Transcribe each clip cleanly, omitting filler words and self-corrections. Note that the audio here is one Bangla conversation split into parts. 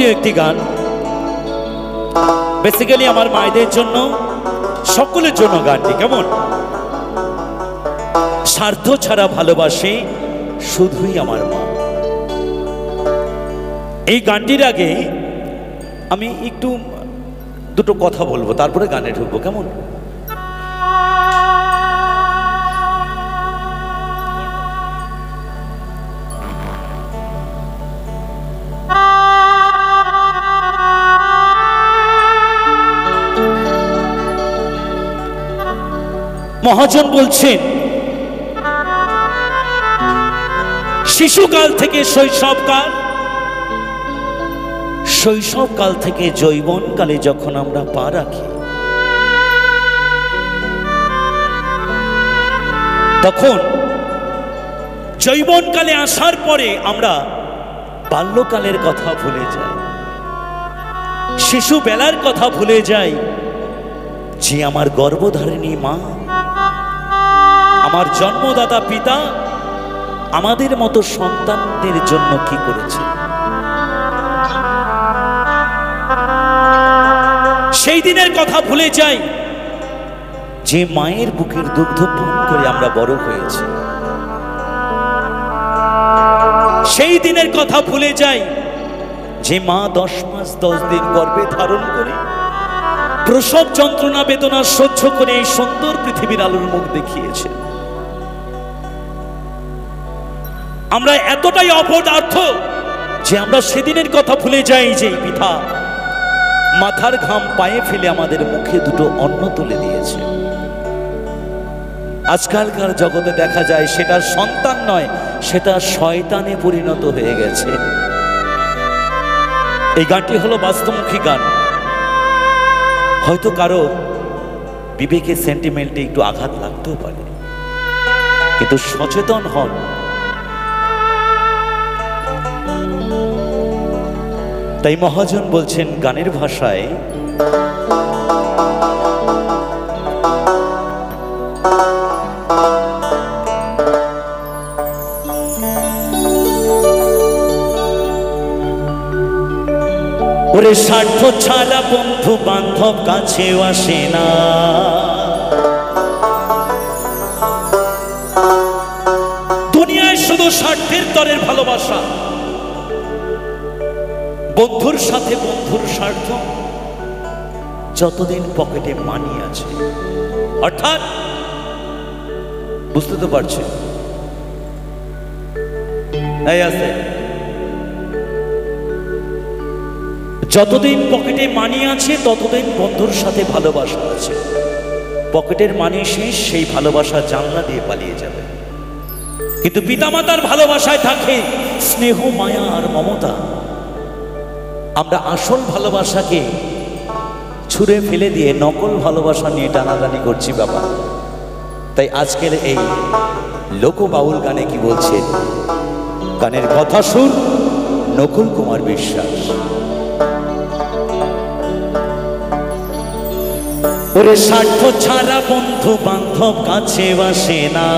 জনপ্রিয় একটি গান, বেসিক্যালি আমার মায়েদের জন্য, সকলের জন্য গানটি কেমন? স্বার্থ ছাড়া ভালোবাসে শুধুই আমার মা। এই গানটির আগে আমি একটু দুটো কথা বলবো, তারপরে গানে ঢুকবো, কেমন? মহাজন বলছেন, শিশুকাল থেকে শৈশবকাল, শৈশবকাল থেকে যৌবনকালে যখন আমরা পা রাখি, তখন যৌবনকালে আসার পরে আমরা বাল্যকালের কথা ভুলে যাই, শিশুবেলার কথা ভুলে যাই, যে আমার গর্ভধারিণী মা, আমার জন্মদাতা পিতা আমাদের মতো সন্তানদের জন্য কি করেছে। সেই দিনের কথা ভুলে যাই, যে মায়ের বুকের দুগ্ধ পান করে আমরা বড় হয়েছি। সেই দিনের কথা ভুলে যাই, যে মা 10 মাস 10 দিন গর্ভে ধারণ করে প্রসব যন্ত্রণা বেদনা সহ্য করে এই সুন্দর পৃথিবীর আলোর মুখ দেখিয়েছে। আমরা এতটাই অপদার্থ যে আমরা সেদিনের কথা ভুলে যাই, যে পিতা মাথার ঘাম পায়ে ফেলে আমাদের মুখে দুটো অন্ন তুলে দিয়েছে। আজকালকার জগতে দেখা যায় সেটা সন্তান নয়, সেটা শয়তানে পরিণত হয়ে গেছে। এই গানটি হলো বাস্তবমুখী গান। হয়তো কারো বিবেকে সেন্টিমেন্টে একটু আঘাত লাগতেও পারে, কিন্তু সচেতন হন। তাই মহাজন বলছেন গানের ভাষায়, ওরে স্বার্থ ছাড়া বন্ধু বান্ধব কাছেও আসে না, দুনিয়ায় শুধু স্বার্থের তরের ভালোবাসা। বন্ধুর সাথে বন্ধুর স্বার্থ, যতদিন পকেটে মানি আছে, অর্থাৎ বুঝতে তো পারছেন, এই আছে, যতদিন পকেটে মানি আছে ততদিন বন্ধুর সাথে ভালোবাসা আছে। পকেটের মানি শেষ, সেই ভালোবাসা জানলা দিয়ে পালিয়ে যাবে। কিন্তু পিতামাতার ভালোবাসায় থাকে স্নেহ, মায়া আর মমতা। আমরা আসল ভালোবাসাকে ছুঁড়ে ফেলে দিয়ে নকল ভালোবাসা নিয়ে টানাটানি করছি বাবা। তাই আজকের এই লোক বাউল গানে কি বলছে, গানের কথা সুর নকুল কুমার বিশ্বাস। ওরে স্বার্থ ছাড়া বন্ধু বান্ধব কাছে আসে না,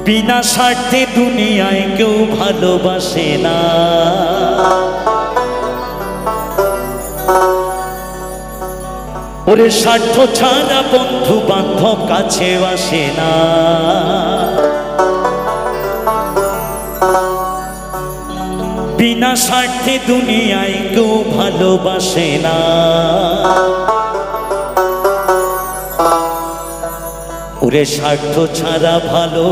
বিনা স্বার্থে দুনিয়ায় কেউ ভালোবাসে না। ওরে স্বার্থ ছাড়া বন্ধু বান্ধব কাছে আসে না, বিনা স্বার্থে দুনিয়ায় কেউ ভালোবাসে না। ওরে স্বার্থ ছাড়া ভালো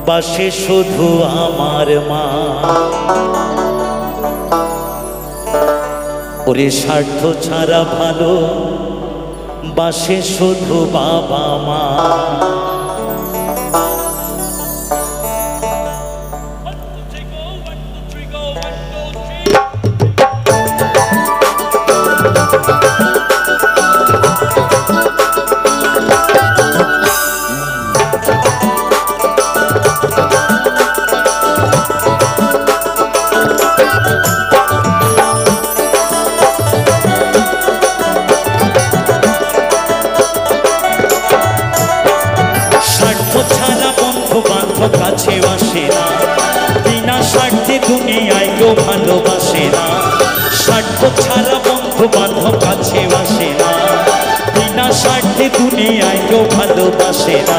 বাসে শুধু আমার মা, ওরে স্বার্থ ছাড়া ভালো বাসে শুধু বাবা মা। স্বার্থে দুনিয়ায় কেউ ভালোবাসে না, স্বার্থ ছাড়া বন্ধু বান্ধব কাছে আসে না, বিনা স্বার্থে দুনিয়ায় কেউ ভালোবাসে না,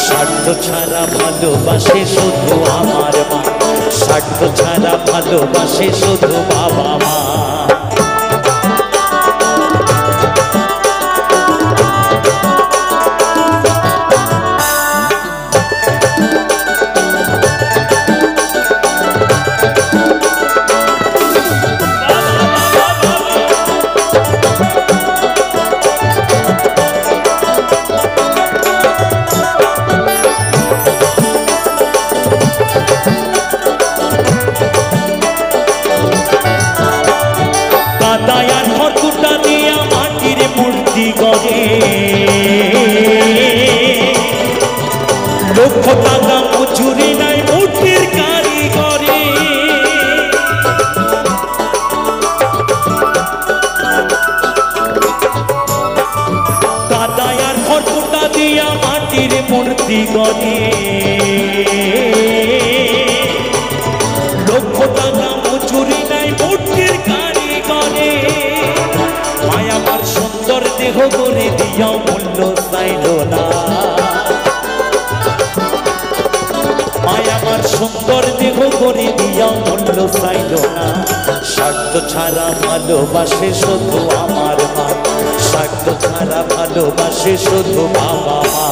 স্বার্থ ছাড়া ভালোবাসে শুধু আমার মা, স্বার্থ ছাড়া ভালোবাসে শুধু বাবা মা। লক্ষ টাকা মজুরি নাই মূর্তির কারিগরে, কাদায় আর খড়কুটা দিয়া মাটির মূর্তি গড়ে, লক্ষ টাকা মজুরি নাই মূর্তির কারিগরে, মায়া আমার সুন্দর দেহ করে দিয়াও মূল্য চাইল না, মায়া আমার সুন্দর দেহ করে দিয়াও মূল্য চাইল না, স্বার্থ ছাড়া ভালোবাসে শুধু আমার মা, স্বার্থ ছাড়া ভালোবাসে শুধু বাবা মা।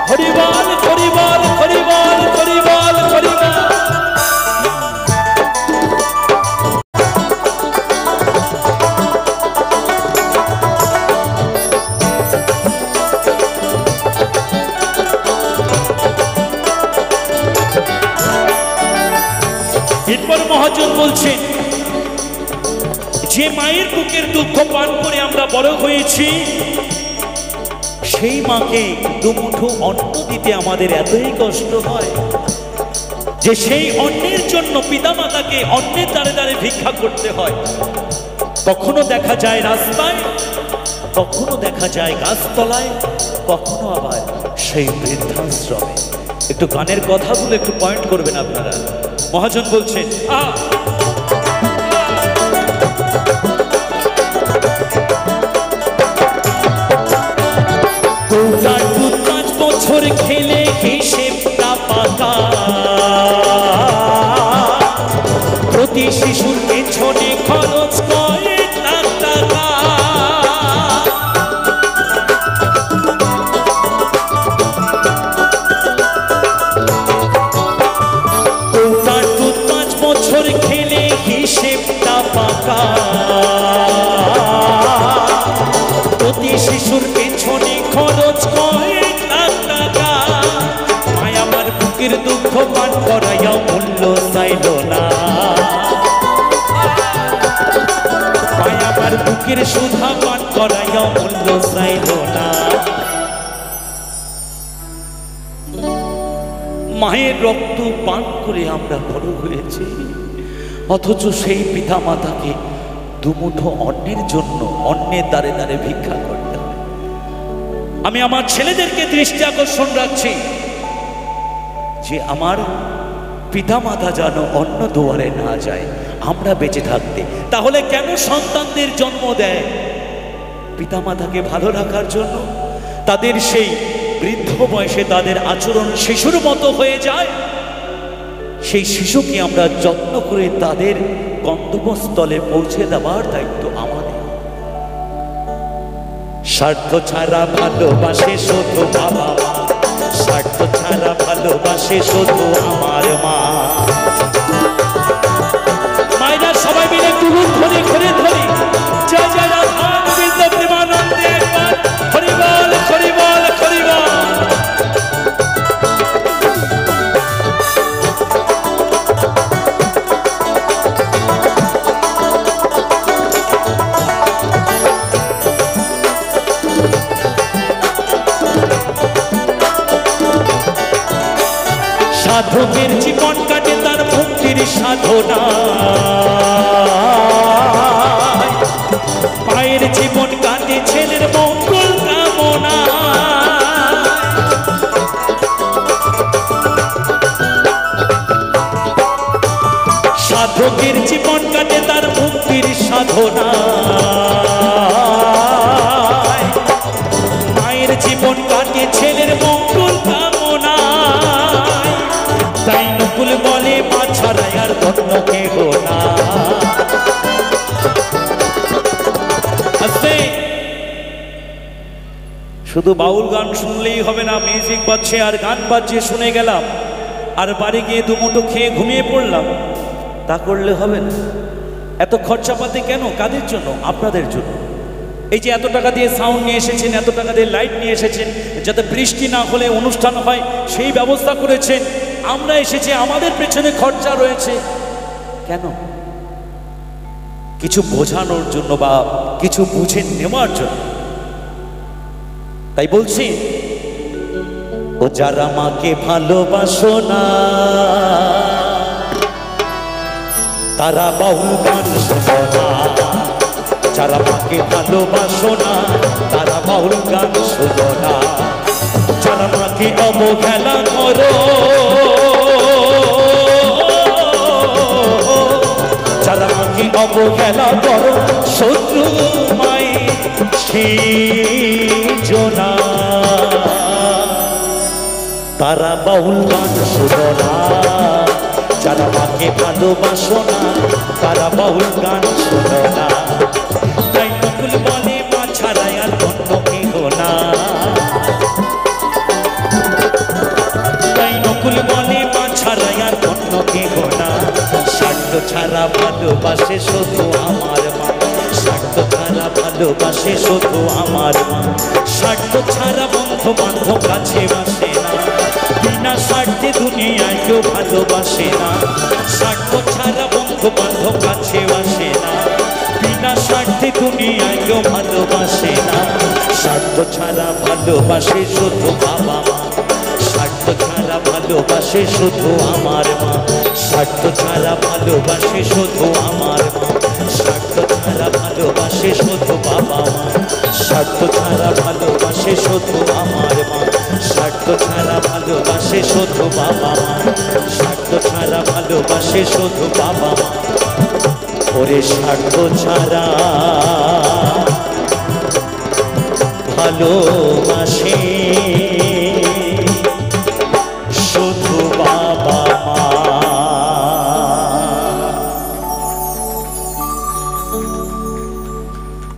হরিবল হরিবল হরিবল হরিবল হরিবল। এরপর মহাজন বলছেন, যে মায়ের বুকের দুঃখ পান করে আমরা বড় হয়েছি, সেই মাকে দুমুঠো অন্ন দিতে আমাদের এতই কষ্ট হয় যে সেই অন্নের জন্য পিতামাতাকে অন্নের দ্বারে দ্বারে ভিক্ষা করতে হয়। কখনো দেখা যায় রাস্তায়, কখনো দেখা যায় গাছতলায়, কখনো আবার সেই বৃদ্ধাশ্রমে। একটু গানের কথাগুলো একটু পয়েন্ট করবেন আপনারা। মহাজন বলছেন, বছর খেলে হিসেবটা পাকা, প্রতি শিশুর পেছনে খরচ কয়েক লাখ টাকা, বছর খেলে হিসেবটা পাকা, প্রতি শিশুর পেছনে খরচ কয়েক লাখ টাকা, মায়া আমার বুকের দুঃখ পান করাইয়াও মূল্য চাইল না, মায়া আমার বুকের সুধা পান করাইয়াও মূল্য চাইল না। মায়ের রক্ত পান করে আমরা বড় হয়েছি, অথচ সেই পিতা মাতাকে দুমুঠো অন্নের জন্য অন্যের দ্বারে দ্বারে ভিক্ষা করতে হয়। আমি আমার ছেলেদেরকে দৃষ্টি আকর্ষণ রাখছি যে আমার পিতা মাতা যেন অন্য দুয়ারে না যায় আমরা বেঁচে থাকতে। তাহলে কেন সন্তানদের জন্ম দেয়? পিতা মাতাকে ভালো রাখার জন্য। তাদের সেই বৃদ্ধ বয়সে তাদের আচরণ শিশুর মতো হয়ে যায়, সেই শিশুকে আমরা যত্ন করে তাদের গন্তব্যস্থলে পৌঁছে দেওয়ার দায়িত্ব আমাদের। স্বার্থ ছাড়া ভালোবাসে শুধু বাবা মা, স্বার্থ ছাড়া ভালোবাসে শুধু আমার মা। মায়েরা সবাই মিলে দুগুণ ধরে ঘুরে ধরি জয় জয় রাধা গোবিন্দ প্রেমানন্দে একবার হরিবল হরিবল হরিবল। সাধকের জীবন কাটে তার মুক্তির সাধনা, মায়ের জীবন কাটে ছেলের মঙ্গল কামনা। সাধকের জীবন কাটে তার মুক্তির সাধনা, মায়ের জীবন কাটে ছেলের মঙ্গল কামনায়। তাই নকুল বলে মা ছাড়াই আর ধন্য কেহ না। শুধু বাউল গান শুনলেই হবে না, মিউজিক বাজছে আর গান বাজছে শুনে গেলাম আর বাড়ি গিয়ে দুমুঠো খেয়ে ঘুমিয়ে পড়লাম, তা করলে হবে না। এত খরচাপাতি কেন? কাদের জন্য? আপনাদের জন্য। এই যে এত টাকা দিয়ে সাউন্ড নিয়ে এসেছেন, এত টাকা দিয়ে লাইট নিয়ে এসেছেন, যাতে বৃষ্টি না হলে অনুষ্ঠান হয় সেই ব্যবস্থা করেছেন। আমরা এসেছি, আমাদের পেছনে খরচা রয়েছে। কেন? কিছু বোঝানোর জন্য বা কিছু বুঝে নেওয়ার জন্য। তাই বলছি, ও যারা মাকে ভালোবাসো না তারা বাউল গান শোনো না। যারা মাকে ভালোবাসো না তারা বাউল গান শোনো না। যারা মাকে অবহেলা করো, যারা মাকে অবহেলা করো, শত্রু মায়ের সেজনা, তারা বাউল গান শোনো না। যারা মাকে ভালোবাসো না তারা বাউল গান শোনো না। তাই নকুল বলে মা ছাড়াই আর অন্য কেহ না। তাই নকুল বলে মা ছাড়াই আর অন্য কেহ না। স্বার্থ ছাড়া ভালোবাসে শুধু আমার মা, স্বার্থ ছাড়া ভালোবাসে শুধু আমার মা। স্বার্থ ছাড়া বন্ধু বান্ধব কাছে বাসে না, বিনা স্বার্থে দুনিয়ায় কেউ ভালোবাসে না। স্বার্থ ছাড়া বন্ধু বান্ধব কাছে বাসে না, বিনা স্বার্থে দুনিয়ায় কেউ ভালোবাসে না। স্বার্থ ছাড়া ভালোবাসে শুধু বাবা মা, স্বার্থ ছাড়া ভালোবাসে শুধু আমার মা। স্বার্থ ছাড়া ভালোবাসে শুধু আমার মা, স্বার্থ ছাড়া ভালোবাসে শুধু বাবা মা। স্বার্থ ছাড়া ভালোবাসে শুধু আমার মা, স্বার্থ ছাড়া ভালোবাসে শুধু বাবা মা। স্বার্থ ছাড়া ভালোবাসে শুধু বাবা মা। ওরে স্বার্থ ছাড়া ভালোবাসে